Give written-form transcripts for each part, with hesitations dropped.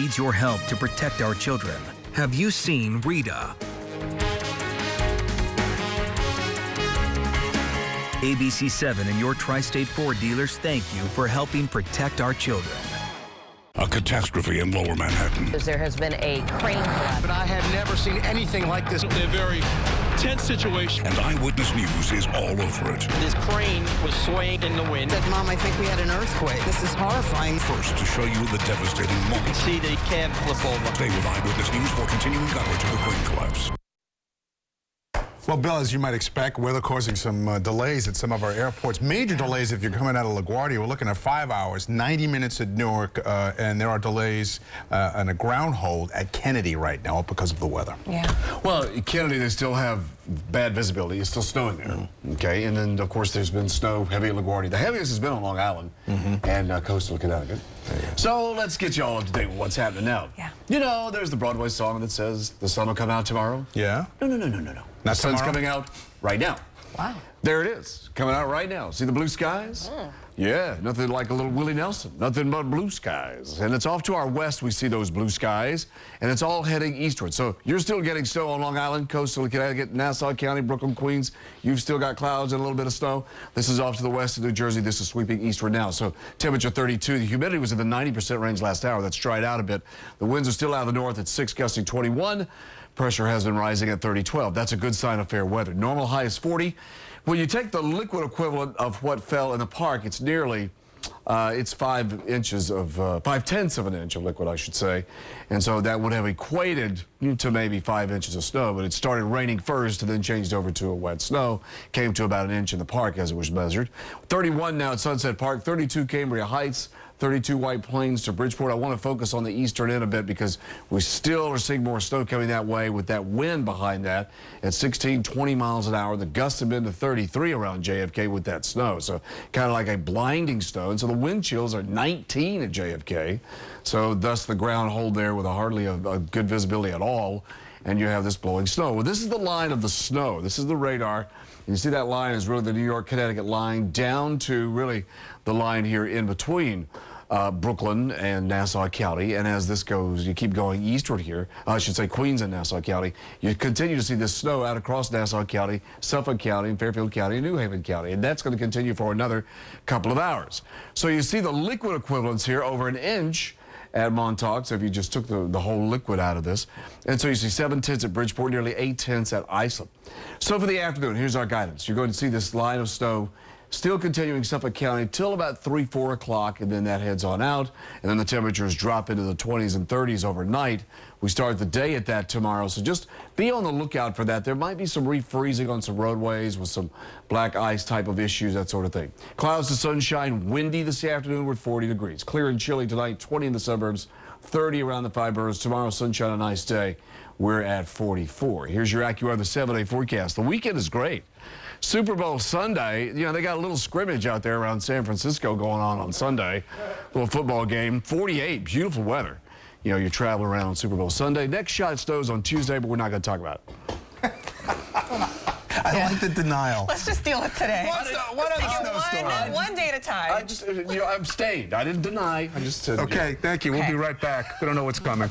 needs your help to protect our children. Have you seen Rita? ABC7 and your Tri-State Ford dealers thank you for helping protect our children. A catastrophe in Lower Manhattan. There has been a crane collapse. But I have never seen anything like this. A very tense situation. And Eyewitness News is all over it. This crane was swaying in the wind. Said, Mom, I think we had an earthquake. This is horrifying. First to show you the devastating moment. See the cab flip over. Stay with Eyewitness News for continuing coverage of the crane collapse. Well, Bill, as you might expect, weather causing some delays at some of our airports. Major delays if you're coming out of LaGuardia. We're looking at 5 hours, 90 minutes at Newark, and there are delays on a ground hold at Kennedy right now because of the weather. Yeah. Well, Kennedy, they still have bad visibility. It's still snowing there. Okay, and then, of course, there's been snow heavy at LaGuardia. The heaviest has been on Long Island and coastal Connecticut. So let's get you all up to date with what's happening now. Yeah. You know, there's the Broadway song that says the sun will come out tomorrow. Yeah? No. The sun's coming out right now. Wow. There it is, coming out right now. See the blue skies? Yeah, nothing like a little Willie Nelson. Nothing but blue skies. And it's off to our west, we see those blue skies, and it's all heading eastward. So you're still getting snow on Long Island, coastal Connecticut, Nassau County, Brooklyn, Queens. You've still got clouds and a little bit of snow. This is off to the west of New Jersey. This is sweeping eastward now. So temperature 32. The humidity was in the 90% range last hour. That's dried out a bit. The winds are still out of the north at 6, gusting 21. Pressure has been rising at 30-12. That's a good sign of fair weather. Normal high is 40. When you take the liquid equivalent of what fell in the park, it's nearly, it's 5 inches of, 5/10 of an inch of liquid, I should say. And so that would have equated to maybe 5 inches of snow, but it started raining first and then changed over to a wet snow. Came to about an inch in the park as it was measured. 31 now at Sunset Park, 32 Cambria Heights, 32 White Plains to Bridgeport. I want to focus on the eastern end a bit because we still are seeing more snow coming that way with that wind behind that at 16, 20 miles an hour. The gusts have been to 33 around JFK with that snow. So kind of like a blinding snow. And so the wind chills are 19 at JFK. So thus the ground hold there with hardly a good visibility at all. And you have this blowing snow. Well, this is the line of the snow. This is the radar. You see that line is really the New York-Connecticut line down to really the line here in between Brooklyn and Nassau County. And as this goes, you keep going eastward here, I should say Queens and Nassau County, you continue to see this snow out across Nassau County, Suffolk County, and Fairfield County, and New Haven County. And that's going to continue for another couple of hours. So you see the liquid equivalents here over an inch at Montauk, so if you just took the whole liquid out of this. And so you see 7/10 at Bridgeport, nearly 8/10 at Iceland. So for the afternoon, here's our guidance. You're going to see this line of snow still continuing Suffolk County till about 3, 4 o'clock, and then that heads on out. And then the temperatures drop into the 20s and 30s overnight. We start the day at that tomorrow, so just be on the lookout for that. There might be some refreezing on some roadways with some black ice type of issues, that sort of thing. Clouds to sunshine, windy this afternoon with 40 degrees. Clear and chilly tonight, 20 in the suburbs, 30 around the 5 boroughs. Tomorrow, sunshine, a nice day. We're at 44. Here's your AccuWeather 7-day forecast. The weekend is great. Super Bowl Sunday, you know, they got a little scrimmage out there around San Francisco going on Sunday. Little football game. 48, beautiful weather. You know, you're traveling around on Super Bowl Sunday. Next shot snows on Tuesday, but we're not going to talk about it. I like the denial. Let's just deal with today. What Take it one day at a time. I just, you know, I'm stayed. I didn't deny. I just said. Okay, thank you. We'll be right back. We don't know what's coming.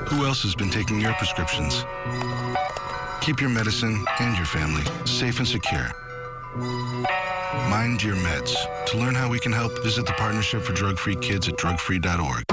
Who else has been taking your prescriptions? Keep your medicine and your family safe and secure. Mind your meds. To learn how we can help, visit the Partnership for Drug-Free Kids at drugfree.org.